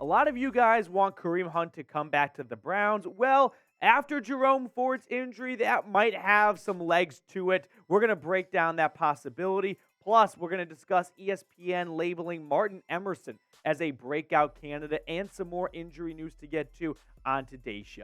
A lot of you guys want Kareem Hunt to come back to the Browns. Well, after Jerome Ford's injury, that might have some legs to it. We're going to break down that possibility. Plus, we're going to discuss ESPN labeling Martin Emerson as a breakout candidate and some more injury news to get to on today's show.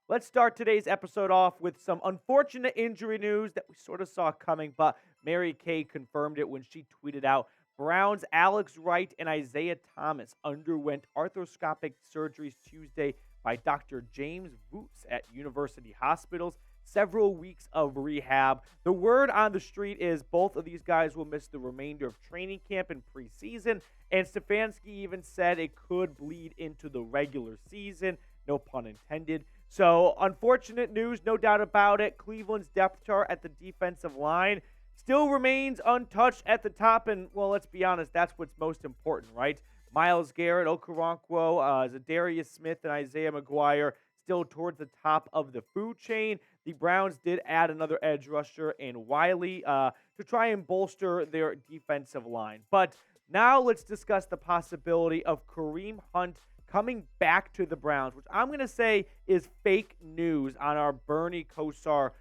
Let's start today's episode off with some unfortunate injury news that we sort of saw coming, but Mary Kay confirmed it when she tweeted out Browns Alex Wright and Isaiah Thomas underwent arthroscopic surgeries Tuesday by Dr. James Voos at University Hospitals. Several weeks of rehab. The word on the street is both of these guys will miss the remainder of training camp and preseason, and Stefanski even said it could bleed into the regular season. No pun intended. So, unfortunate news, no doubt about it. Cleveland's depth chart at the defensive line still remains untouched at the top, and, well, let's be honest, that's what's most important, right? Myles Garrett, Okoronkwo, Zadarius Smith, and Isaiah McGuire still towards the top of the food chain. The Browns did add another edge rusher in Wiley to try and bolster their defensive line. But now let's discuss the possibility of Kareem Hunt coming back to the Browns, which I'm going to say is fake news on our Bernie Kosar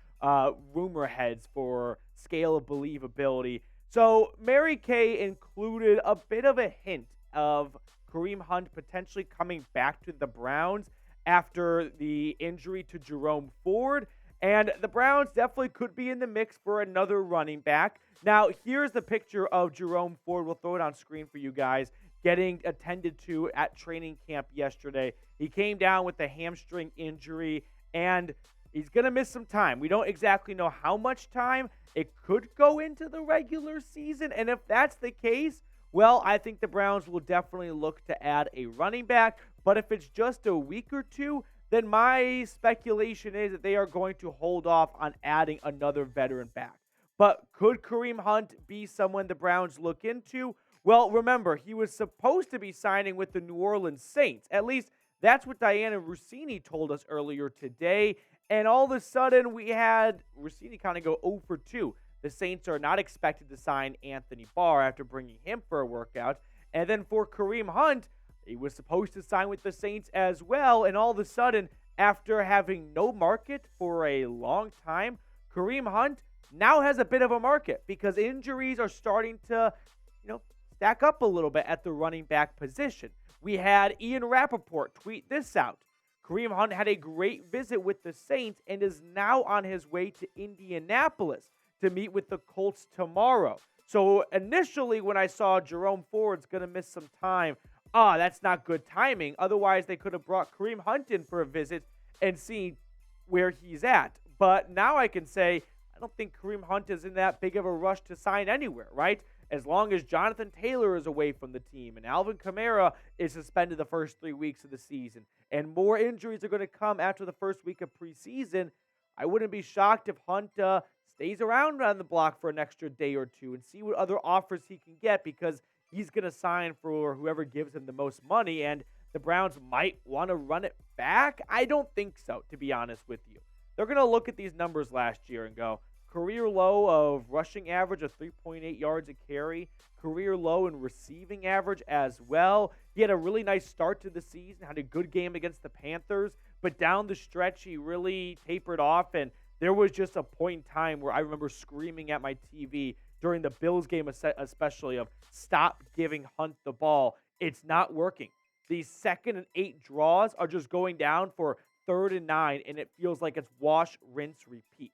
rumor heads for scale of believability. So Mary Kay included a bit of a hint of Kareem Hunt potentially coming back to the Browns after the injury to Jerome Ford. And the Browns definitely could be in the mix for another running back. Now, here's the picture of Jerome Ford. We'll throw it on screen for you guys, getting attended to at training camp yesterday. He came down with a hamstring injury, and he's going to miss some time. We don't exactly know how much time. It could go into the regular season, and if that's the case, well, I think the Browns will definitely look to add a running back. But if it's just a week or two, then my speculation is that they are going to hold off on adding another veteran back. But could Kareem Hunt be someone the Browns look into? Well, remember, he was supposed to be signing with the New Orleans Saints. At least that's what Diana Rossini told us earlier today. And all of a sudden, we had Rossini kind of go 0 for 2. The Saints are not expected to sign Anthony Barr after bringing him for a workout. And then for Kareem Hunt, he was supposed to sign with the Saints as well. And all of a sudden, after having no market for a long time, Kareem Hunt now has a bit of a market because injuries are starting to, stack up a little bit at the running back position. We had Ian Rappaport tweet this out. Kareem Hunt had a great visit with the Saints and is now on his way to Indianapolis to meet with the Colts tomorrow. So initially when I saw Jerome Ford's going to miss some time, that's not good timing. Otherwise, they could have brought Kareem Hunt in for a visit and seen where he's at. But now I can say, I don't think Kareem Hunt is in that big of a rush to sign anywhere, right? As long as Jonathan Taylor is away from the team and Alvin Kamara is suspended the first 3 weeks of the season and more injuries are going to come after the first week of preseason, I wouldn't be shocked if Hunt stays around on the block for an extra day or two and see what other offers he can get because he's going to sign for whoever gives him the most money, and the Browns might want to run it back. I don't think so, to be honest with you. They're going to look at these numbers last year and go, career low of rushing average of 3.8 yards a carry, career low in receiving average as well. He had a really nice start to the season, had a good game against the Panthers, but down the stretch he really tapered off, and there was just a point in time where I remember screaming at my TV during the Bills game especially of stop giving Hunt the ball. It's not working. These 2nd and 8 draws are just going down for 3rd and 9, and it feels like it's wash, rinse, repeat.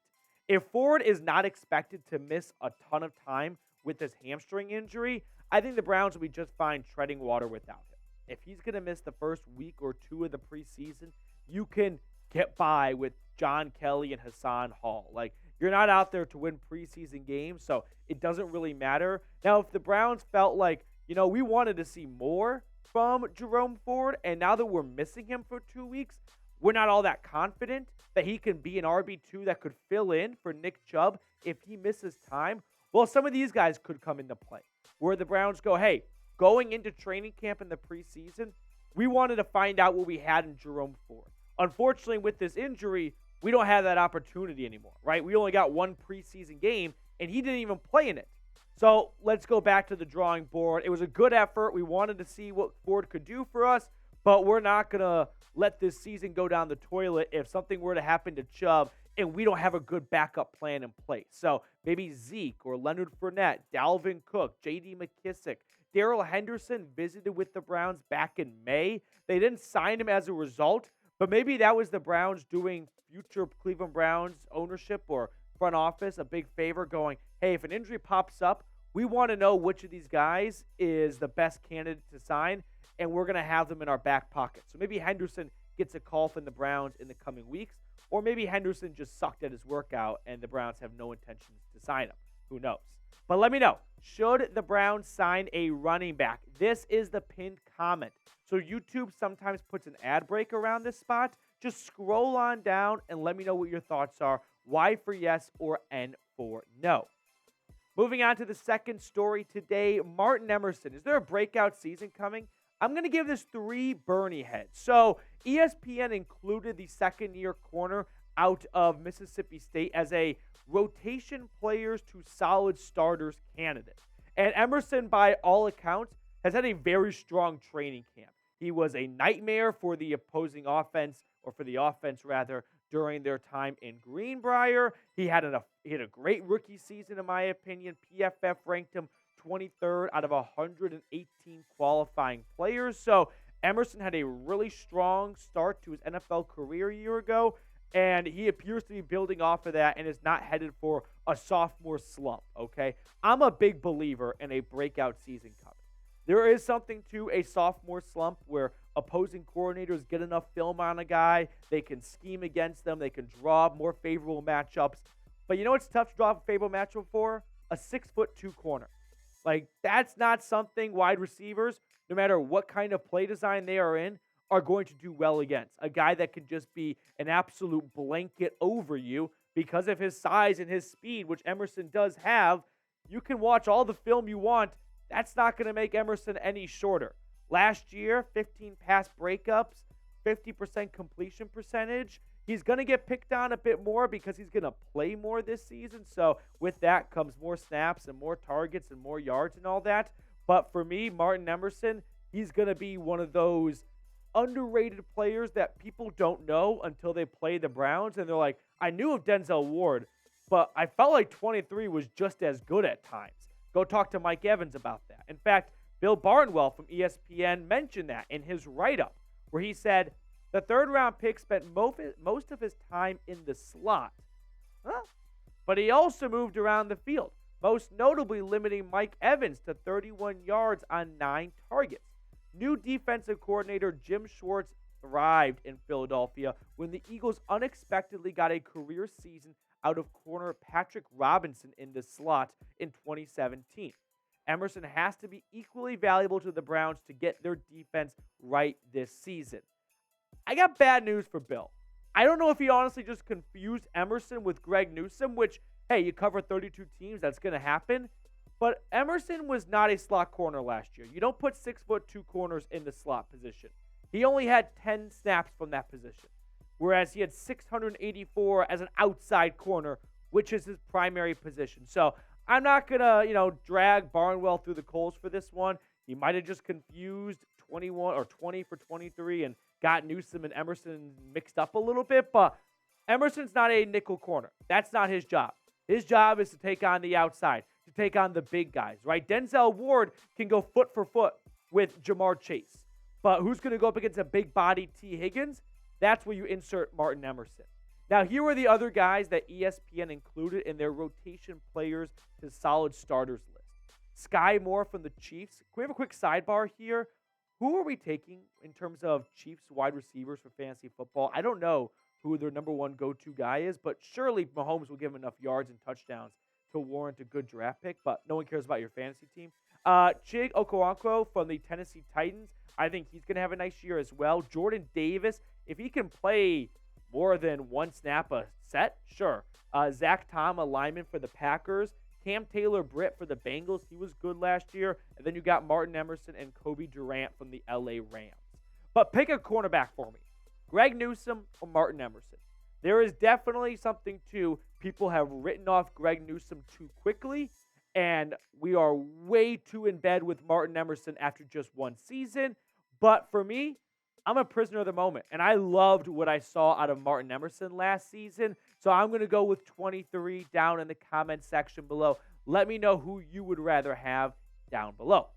If Ford is not expected to miss a ton of time with this hamstring injury, I think the Browns will be just fine treading water without him. If he's going to miss the first week or two of the preseason, you can get by with John Kelly and Hassan Hall. Like, you're not out there to win preseason games, so it doesn't really matter. Now, if the Browns felt like, we wanted to see more from Jerome Ford, and now that we're missing him for 2 weeks, we're not all that confident that he can be an RB2 that could fill in for Nick Chubb if he misses time. Well, some of these guys could come into play where the Browns go, hey, going into training camp in the preseason, we wanted to find out what we had in Jerome Ford. Unfortunately, with this injury, we don't have that opportunity anymore, right? We only got one preseason game, and he didn't even play in it. So let's go back to the drawing board. It was a good effort. We wanted to see what Ford could do for us, but we're not going to let this season go down the toilet if something were to happen to Chubb and we don't have a good backup plan in place. So maybe Zeke or Leonard Fournette, Dalvin Cook, J.D. McKissick, Darrell Henderson visited with the Browns back in May. They didn't sign him as a result, but maybe that was the Browns doing future Cleveland Browns ownership or front office a big favor, going, hey, if an injury pops up, we want to know which of these guys is the best candidate to sign, and we're going to have them in our back pocket. So maybe Henderson gets a call from the Browns in the coming weeks, or maybe Henderson just sucked at his workout and the Browns have no intentions to sign him. Who knows? But let me know, should the Browns sign a running back? This is the pinned comment. So YouTube sometimes puts an ad break around this spot. Just scroll on down and let me know what your thoughts are. Y for yes or N for no. Moving on to the second story today, Martin Emerson. Is there a breakout season coming? I'm going to give this 3 Bernie heads. So ESPN included the second-year corner out of Mississippi State as a rotation players to solid starters candidate. And Emerson, by all accounts, has had a very strong training camp. He was a nightmare for the opposing offense, or for the offense rather, during their time in Greenbrier. He had a great rookie season, in my opinion. PFF ranked him 23rd out of 118 qualifying players. So Emerson had a really strong start to his NFL career a year ago, and he appears to be building off of that and is not headed for a sophomore slump, okay? I'm a big believer in a breakout season coming. There is something to a sophomore slump where opposing coordinators get enough film on a guy, they can scheme against them, they can draw more favorable matchups. But you know what's tough to draw a favorable matchup for? A 6'2" corner. Like, that's not something wide receivers, no matter what kind of play design they are in, are going to do well against. A guy that can just be an absolute blanket over you because of his size and his speed, which Emerson does have. You can watch all the film you want. That's not going to make Emerson any shorter. Last year, 15 pass breakups, 50% completion percentage. He's going to get picked on a bit more because he's going to play more this season. So with that comes more snaps and more targets and more yards and all that. But for me, Martin Emerson, he's going to be one of those underrated players that people don't know until they play the Browns. And they're like, I knew of Denzel Ward, but I felt like 23 was just as good at times. Go talk to Mike Evans about that. In fact, Bill Barnwell from ESPN mentioned that in his write-up, where he said, the third-round pick spent most of his time in the slot. But he also moved around the field, most notably limiting Mike Evans to 31 yards on 9 targets. New defensive coordinator Jim Schwartz thrived in Philadelphia when the Eagles unexpectedly got a career season out of corner Patrick Robinson in the slot in 2017. Emerson has to be equally valuable to the Browns to get their defense right this season. I got bad news for Bill. I don't know if he honestly just confused Emerson with Greg Newsome, which, hey, you cover 32 teams, that's going to happen. But Emerson was not a slot corner last year. You don't put 6'2" corners in the slot position. He only had 10 snaps from that position, whereas he had 684 as an outside corner, which is his primary position. So I'm not going to, drag Barnwell through the coals for this one. He might have just confused 21 or 20 for 23 and got Newsome and Emerson mixed up a little bit, but Emerson's not a nickel corner. That's not his job. His job is to take on the outside, to take on the big guys, right? Denzel Ward can go foot for foot with Jamar Chase, but who's going to go up against a big-bodied T. Higgins? That's where you insert Martin Emerson. Now, here are the other guys that ESPN included in their rotation players to solid starters list. Sky Moore from the Chiefs. Can we have a quick sidebar here? Who are we taking in terms of Chiefs wide receivers for fantasy football? I don't know who their number one go-to guy is, but surely Mahomes will give him enough yards and touchdowns to warrant a good draft pick, but no one cares about your fantasy team. Chig Okonkwo from the Tennessee Titans. I think he's going to have a nice year as well. Jordan Davis, if he can play more than one snap a set, sure. Zach Tom, a lineman for the Packers. Cam Taylor-Britt for the Bengals. He was good last year. And then you got Martin Emerson and Kobe Durant from the LA Rams. But pick a cornerback for me. Greg Newsome or Martin Emerson. There is definitely something to people have written off Greg Newsome too quickly. and we are way too in bed with Martin Emerson after just one season. But for me, I'm a prisoner of the moment, and I loved what I saw out of Martin Emerson last season. So I'm going to go with 23 down in the comment section below. Let me know who you would rather have down below.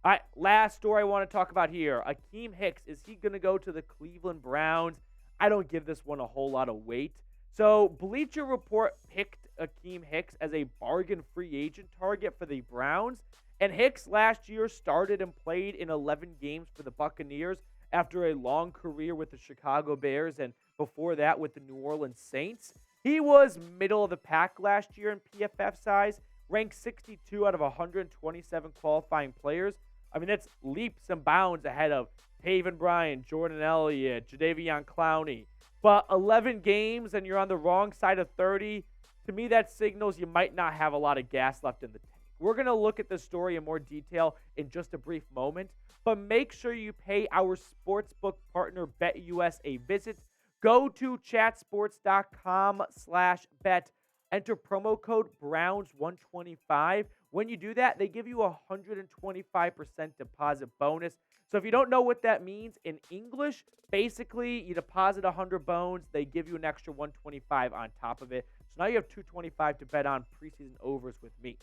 All right, last story I want to talk about here. Akeem Hicks, is he going to go to the Cleveland Browns? I don't give this one a whole lot of weight. So Bleacher Report picked Akeem Hicks as a bargain free agent target for the Browns. And Hicks last year started and played in 11 games for the Buccaneers after a long career with the Chicago Bears and before that with the New Orleans Saints. He was middle of the pack last year in PFF size, ranked 62 out of 127 qualifying players. I mean, that's leaps and bounds ahead of Taven Bryan, Jordan Elliott, Jadeveon Clowney. But 11 games and you're on the wrong side of 30, to me that signals you might not have a lot of gas left in the tank. We're going to look at this story in more detail in just a brief moment, but make sure you pay our sportsbook partner BetUS a visit. Go to chatsports.com/bet. Enter promo code Browns125. When you do that, they give you a 125% deposit bonus. So if you don't know what that means in English, basically you deposit 100 bones, they give you an extra 125 on top of it. So now you have 225 to bet on preseason overs with me.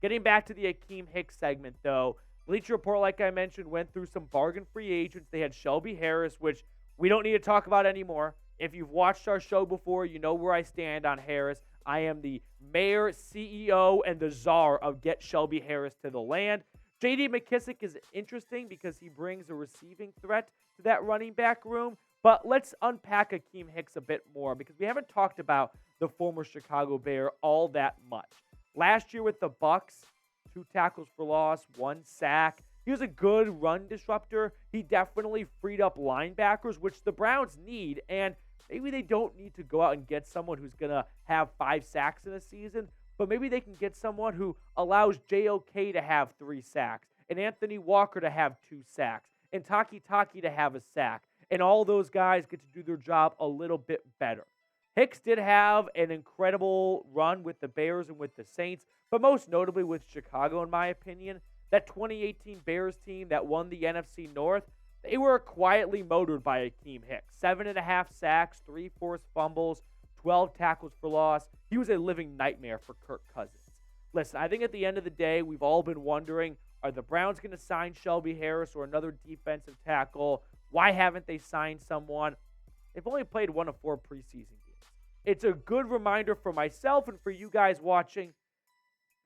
Getting back to the Akeem Hicks segment, though, Bleacher Report, like I mentioned, went through some bargain free agents. They had Shelby Harris, which we don't need to talk about anymore. If you've watched our show before, you know where I stand on Harris. I am the mayor, CEO, and the czar of Get Shelby Harris to the Land. J.D. McKissick is interesting because he brings a receiving threat to that running back room. But let's unpack Akeem Hicks a bit more because we haven't talked about the former Chicago Bear all that much. Last year with the Bucs, 2 tackles for loss, 1 sack. He was a good run disruptor. He definitely freed up linebackers, which the Browns need. And maybe they don't need to go out and get someone who's going to have 5 sacks in a season, but maybe they can get someone who allows JOK to have 3 sacks, and Anthony Walker to have 2 sacks, and Taki to have a sack, and all those guys get to do their job a little bit better. Hicks did have an incredible run with the Bears and with the Saints, but most notably with Chicago, in my opinion. That 2018 Bears team that won the NFC North, they were quietly motored by Akeem Hicks. 7.5 sacks, 3 forced fumbles, 12 tackles for loss. He was a living nightmare for Kirk Cousins. Listen, I think at the end of the day, we've all been wondering, are the Browns going to sign Shelby Harris or another defensive tackle? Why haven't they signed someone? They've only played 1 of 4 preseason games. It's a good reminder for myself and for you guys watching.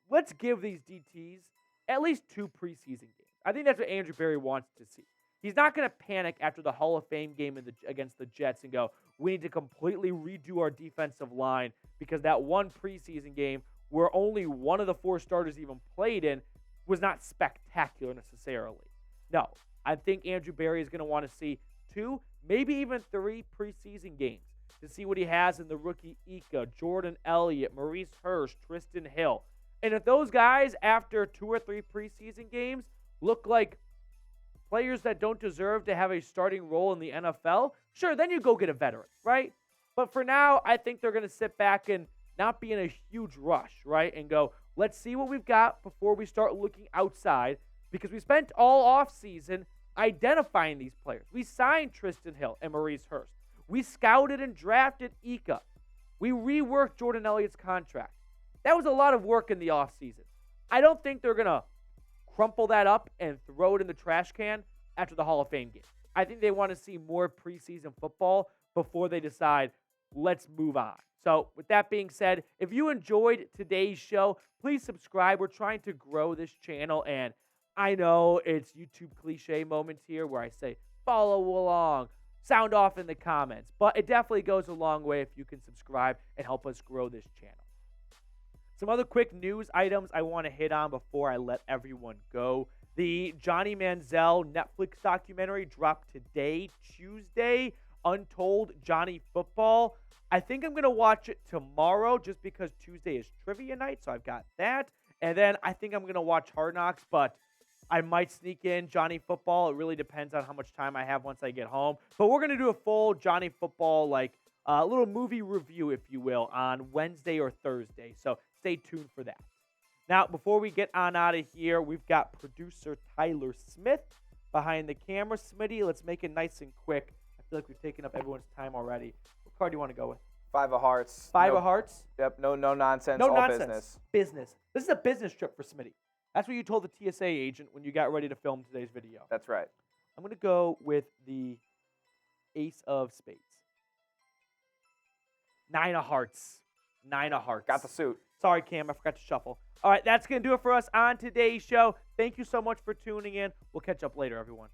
Let's give these DTs at least 2 preseason games. I think that's what Andrew Berry wants to see. He's not going to panic after the Hall of Fame game against the Jets and go, we need to completely redo our defensive line because that one preseason game where only 1 of the 4 starters even played in was not spectacular necessarily. No, I think Andrew Berry is going to want to see 2, maybe even 3 preseason games to see what he has in the rookie Ika, Jordan Elliott, Maurice Hurst, Tristan Hill. And if those guys, after 2 or 3 preseason games, look like players that don't deserve to have a starting role in the NFL, sure, then you go get a veteran, right? But for now, I think they're going to sit back and not be in a huge rush, right? And go, let's see what we've got before we start looking outside, because we spent all offseason identifying these players. We signed Tristan Hill and Maurice Hurst. We scouted and drafted Ika. We reworked Jordan Elliott's contract. That was a lot of work in the offseason. I don't think they're going to crumple that up and throw it in the trash can after the Hall of Fame game. I think they want to see more preseason football before they decide, let's move on. So with that being said, if you enjoyed today's show, please subscribe. We're trying to grow this channel, and I know it's YouTube cliche moments here where I say follow along, sound off in the comments, but it definitely goes a long way if you can subscribe and help us grow this channel. Some other quick news items I want to hit on before I let everyone go. The Johnny Manziel Netflix documentary dropped today, Tuesday, Untold Johnny Football. I think I'm going to watch it tomorrow just because Tuesday is trivia night, so I've got that. And then I think I'm going to watch Hard Knocks, but I might sneak in Johnny Football. It really depends on how much time I have once I get home. But we're going to do a full Johnny Football, like a little movie review, if you will, on Wednesday or Thursday. So stay tuned for that. Now, before we get on out of here, we've got producer Tyler Smith behind the camera. Smitty, let's make it nice and quick. I feel like we've taken up everyone's time already. What card do you want to go with? 5 of hearts. Five of hearts? Yep, no nonsense, No all nonsense. business. Business. This is a business trip for Smitty. That's what you told the TSA agent when you got ready to film today's video. That's right. I'm going to go with the Ace of Spades. 9 of hearts. 9 of hearts. Got the suit. Sorry, Cam, I forgot to shuffle. All right, that's going to do it for us on today's show. Thank you so much for tuning in. We'll catch up later, everyone.